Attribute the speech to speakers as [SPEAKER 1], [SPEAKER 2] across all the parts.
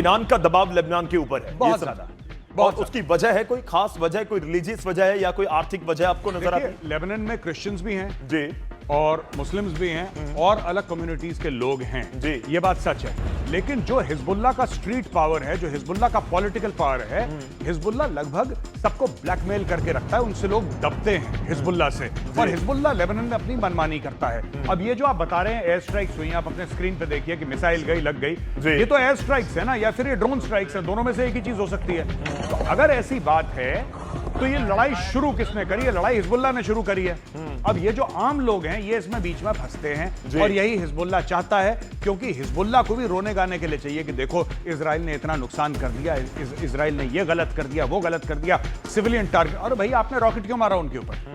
[SPEAKER 1] Iran का दबाव Lebanon के ऊपर है
[SPEAKER 2] बहुत ज्यादा।
[SPEAKER 1] और उसकी वजह है, कोई खास वजह, कोई रिलीजियस वजह है या कोई आर्थिक वजह आपको नजर आती है?
[SPEAKER 2] लेबनान में क्रिश्चियंस भी हैं
[SPEAKER 1] जी
[SPEAKER 2] और मुस्लिम्स भी हैं और अलग कम्युनिटीज के लोग हैं
[SPEAKER 1] जी।
[SPEAKER 2] ये बात सच है, लेकिन जो हिजबुल्लाह का स्ट्रीट पावर है, जो हिजबुल्लाह का पॉलिटिकल पावर है, हिजबुल्लाह लगभग सबको ब्लैकमेल करके रखता है, उनसे लोग दबते हैं हिजबुल्लाह से, और हिजबुल्लाह लेबनान में अपनी मनमानी करता है। अब ये जो आप बता रहे हैं एयर स्ट्राइक्स हुई, आप अपने स्क्रीन पे देखिए कि मिसाइल गई, लग गई, ये तो एयर स्ट्राइक्स है ना, या फिर ये ड्रोन स्ट्राइक्स है, दोनों में से एक ही चीज हो सकती है। तो अगर ऐसी बात है तो ये लड़ाई शुरू किसने करी है? लड़ाई हिजबुल्लाह ने शुरू करी है। अब ये जो आम लोग हैं ये इसमें बीच में फंसते हैं, और यही हिजबुल्लाह चाहता है, क्योंकि हिजबुल्लाह को भी रोने गाने के लिए चाहिए कि देखो इजराइल ने इतना नुकसान कर दिया, इजराइल ने ये गलत कर दिया, वो गलत कर दिया, सिविलियन टारगेट। और भाई आपने रॉकेट क्यों मारा उनके ऊपर?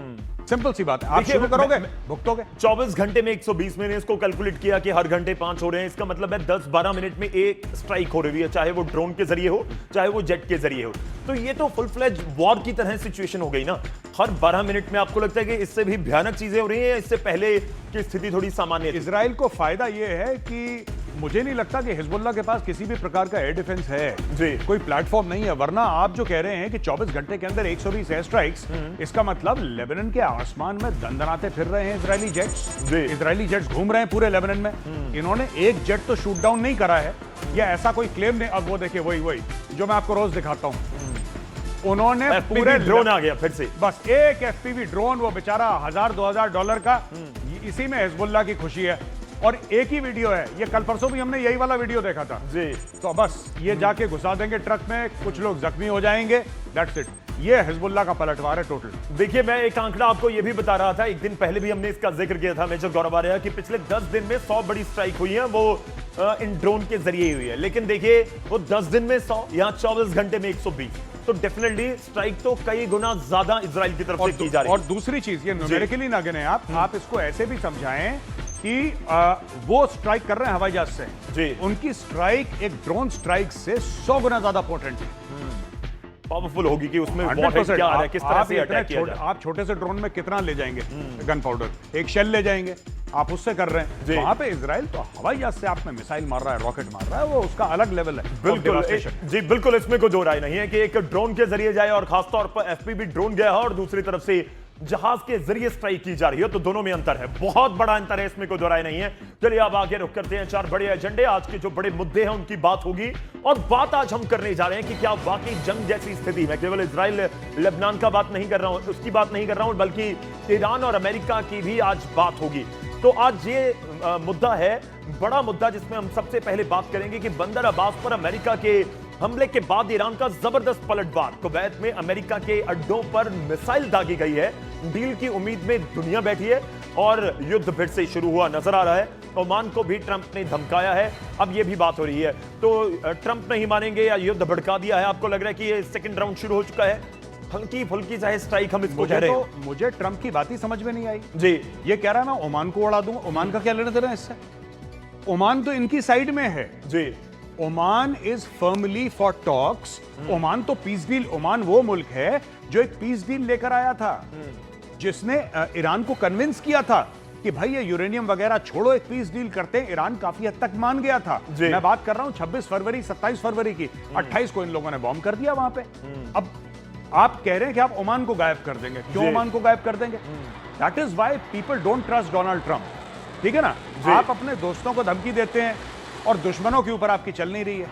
[SPEAKER 2] सिंपल सी बात है, आप शुरू करोगे भुगतोगे।
[SPEAKER 1] 24 घंटे में 120 मैंने इसको कैलकुलेट किया कि हर घंटे 5 हो रहे हैं, इसका मतलब है 10-12 मिनट में एक स्ट्राइक हो रही है, चाहे वो ड्रोन के जरिए हो, चाहे वो जेट के जरिए हो। तो ये तो फुल फ्लेज वॉर की तरह सिचुएशन हो गई ना। हर 12 मिनट में आपको लगता है कि इससे भी भयानक चीजें हो रही हैं, इससे पहले की स्थिति थोड़ी सामान्य थी?
[SPEAKER 2] इजराइल को फायदा यह है कि मुझे नहीं लगता कि हिजबुल्लाह के पास किसी भी प्रकार का एयर डिफेंस है
[SPEAKER 1] जी।
[SPEAKER 2] कोई प्लेटफॉर्म नहीं है, वरना आप जो कह रहे हैं कि 24 घंटे के अंदर 120 एयर स्ट्राइक्स, इसका मतलब लेबनान के आसमान में दंदनाते फिर रहे हैं इजरायली जेट्स। इजरायली जेट्स घूम रहे हैं पूरे लेबनान में। इन्होंने एक जेट तो शूट डाउन नहीं करा है, या ऐसा कोई क्लेम नहीं। अब वो देखिए वही जो मैं आपको रोज दिखाता हूं, उन्होंने पूरे
[SPEAKER 1] ड्रोन आ गया फिर से,
[SPEAKER 2] बस एक एफपीवी ड्रोन, वो बेचारा $1000-2000 का, इसी में हिजबुल्लाह की खुशी है। और एक ही वीडियो है ये, कल परसों भी हमने यही वाला वीडियो देखा था
[SPEAKER 1] जी।
[SPEAKER 2] तो बस ये जाके घुसा देंगे ट्रक में, कुछ लोग जख्मी हो जाएंगे, दैट्स इट। ये हिजबुल्लाह का पलटवार है टोटल।
[SPEAKER 1] देखिए मैं एक आंकड़ा आपको ये भी बता रहा था, एक दिन पहले भी हमने इसका जिक्र किया था मेजर गौरव आर्या, कि पिछले 10 दिन में 100 बड़ी स्ट्राइक हुई है, वो इन ड्रोन के जरिए हुई है। लेकिन देखिए वो 10 दिन में 100, यहाँ 24 घंटे में 120, तो डेफिनेटली स्ट्राइक तो कई गुना ज्यादा इजराइल की तरफ से की जा रही है।
[SPEAKER 2] और दूसरी चीज, ये न्यूमेरिकली ना गिने आप इसको ऐसे भी समझाएं कि वो स्ट्राइक कर रहे हैं हवाई जहाज से
[SPEAKER 1] जी।
[SPEAKER 2] उनकी स्ट्राइक एक ड्रोन स्ट्राइक से 100 गुना ज्यादा पोटेंट है,
[SPEAKER 1] पावरफुल होगी कि उसमें
[SPEAKER 2] 100%।
[SPEAKER 1] क्या है, किस तरह से अटैक किया जाए।
[SPEAKER 2] आप छोटे से ड्रोन में कितना ले जाएंगे गन पाउडर, एक शेल ले जाएंगे, आप उससे कर रहे हैं। वहां पे इजराइल तो हवाई जहाज से आप में मिसाइल मार रहा है, रॉकेट मार रहा है, वो उसका अलग लेवल है।
[SPEAKER 1] बिल्कुल जी, बिल्कुल, इसमें कोई दो राय नहीं है कि एक ड्रोन के जरिए जाए और खासतौर पर एफपीवी ड्रोन गया है, और दूसरी तरफ से जहाज के जरिए स्ट्राइक की जा रही है, तो दोनों में अंतर है, बहुत बड़ा अंतर है, इसमें कोई दो राय नहीं है। चलिए अब आगे रुख करते हैं 4 बड़े एजेंडे, आज के जो बड़े मुद्दे हैं उनकी बात होगी। और बात आज हम करने जा रहे हैं कि क्या वाकई जंग जैसी स्थिति में, केवल इजराइल लेबनान का बात नहीं कर रहा हूं, उसकी बात नहीं कर रहा हूं, बल्कि ईरान और अमेरिका की भी आज बात होगी। तो आज ये मुद्दा है, बड़ा मुद्दा, जिसमें हम सबसे पहले बात करेंगे कि बंदर अब्बास पर अमेरिका के हमले के बाद ईरान का जबरदस्त पलटवार। कुवैत में अमेरिका के अड्डों पर मिसाइल दागी गई है, डील की उम्मीद में दुनिया बैठी है, और युद्ध फिर से शुरू हुआ नजर आ रहा है। ओमान को भी ट्रंप ने धमकाया है, अब ये भी बात हो रही है। तो ट्रंप नहीं मानेंगे या युद्ध भड़का दिया है? आपको लग रहा है कि ये सेकंड राउंड शुरू हो चुका है? हल्की फुल्की चाहे स्ट्राइक हम इसको कह रहे हैं।
[SPEAKER 2] मुझे ट्रंप की बात ही समझ में नहीं आई
[SPEAKER 1] जी।
[SPEAKER 2] ये कह रहा है मैं ओमान को उड़ा दूंगा। ओमान का क्या लेना देना इससे? ओमान तो इनकी साइड में है
[SPEAKER 1] जी।
[SPEAKER 2] Oman is firmly for talks. Oman तो पीस डील, ओमान वो मुल्क है जो एक पीस डील लेकर आया था, जिसने ईरान को कन्विंस किया था कि भाई ये यूरेनियम वगैरह छोड़ो, एक पीस डील करते हैं। ईरान काफी हद तक मान गया था। मैं बात कर रहा हूं 26 फरवरी 27 फरवरी की, 28 को इन लोगों ने बॉम्ब कर दिया वहां पे। अब आप कह रहे हैं कि आप ओमान को गायब कर देंगे। क्यों ओमान को गायब कर देंगे? That is why people don't trust Donald Trump. ठीक है ना? आप अपने दोस्तों को धमकी देते हैं और दुश्मनों के ऊपर आपकी चल नहीं रही है।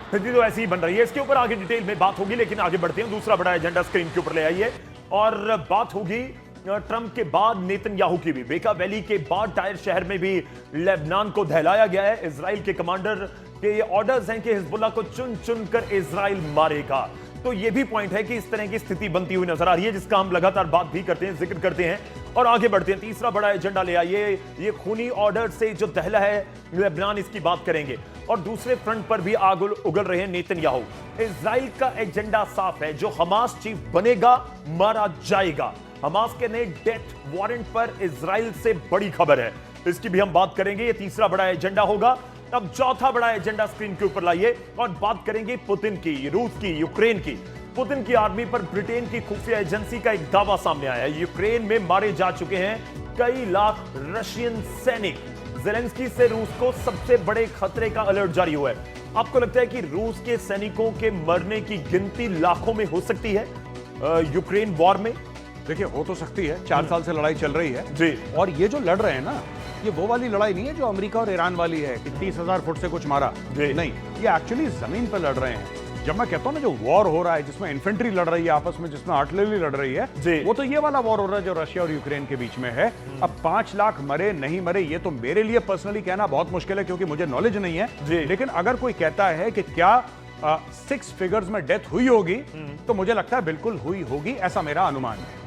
[SPEAKER 1] स्थिति तो ऐसी ही बन रही है। इसके ऊपर आगे डिटेल में बात होगी, लेकिन आगे बढ़ते हैं। दूसरा बड़ा एजेंडा स्क्रीन के ऊपर ले आइए, और बात होगी ट्रंप के बाद नेतन्याहू की भी। बेका वैली के बाद टायर शहर में भी लेबनान को दहलाया गया है। इजराइल के कमांडर के ये ऑर्डर्स हैं कि हिजबुल्लाह को चुन चुन कर इजराइल मारेगा। तो ये भी पॉइंट है कि इस तरह की स्थिति बनती हुई नजर आ रही है, जिसका हम लगातार बात भी करते हैं, जिक्र करते हैं, और आगे बढ़ते हैं। तीसरा बड़ा एजेंडा ले आइए, ये खूनी ऑर्डर से जो दहला है लेबनान, इसकी बात करेंगे। और दूसरे फ्रंट पर भी आग उगल रहे हैं नेतन्याहू। इजराइल का एजेंडा साफ है, जो हमास चीफ बनेगा मारा जाएगा। हमास के नए डेथ वारंट पर इजराइल से बड़ी खबर है, इसकी भी हम बात करेंगे। ये तीसरा बड़ा एजेंडा होगा। अब चौथा बड़ा एजेंडा स्क्रीन के ऊपर लाइए, और बात करेंगे पुतिन की, रूस की, यूक्रेन की। पुतिन की आर्मी पर ब्रिटेन की खुफिया एजेंसी का एक दावा सामने आया है। यूक्रेन में मारे जा चुके हैं कई लाख रशियन सैनिक। जेलेंस्की से रूस को सबसे बड़े खतरे का अलर्ट जारी हुआ है। आपको लगता है कि रूस के सैनिकों के मरने की गिनती लाखों में हो सकती है यूक्रेन वॉर में?
[SPEAKER 2] देखिए, हो तो सकती है, 4 साल से लड़ाई चल रही है
[SPEAKER 1] जी।
[SPEAKER 2] और ये जो लड़ रहे हैं ना, ये वो वाली लड़ाई नहीं है जो अमेरिका और ईरान वाली है कि 30,000 फुट से कुछ मारा।
[SPEAKER 1] जी।
[SPEAKER 2] नहीं, ये एक्चुअली जमीन पर लड़ रहे हैं। जब मैं कहता हूं ना, जो वॉर हो रहा है जिसमें इन्फेंट्री लड़ रही है आपस में, जिसमें आर्टिलरी लड़ रही है,
[SPEAKER 1] जी।
[SPEAKER 2] वो तो ये वाला वॉर हो रहा है जो रशिया और यूक्रेन के बीच में है। अब 5 लाख मरे नहीं मरे, ये तो मेरे लिए पर्सनली कहना बहुत मुश्किल है क्योंकि मुझे नॉलेज नहीं है।
[SPEAKER 1] जी।
[SPEAKER 2] लेकिन अगर कोई कहता है कि क्या 6 फिगर्स में डेथ हुई होगी, तो मुझे लगता है बिल्कुल हुई होगी, ऐसा मेरा अनुमान है।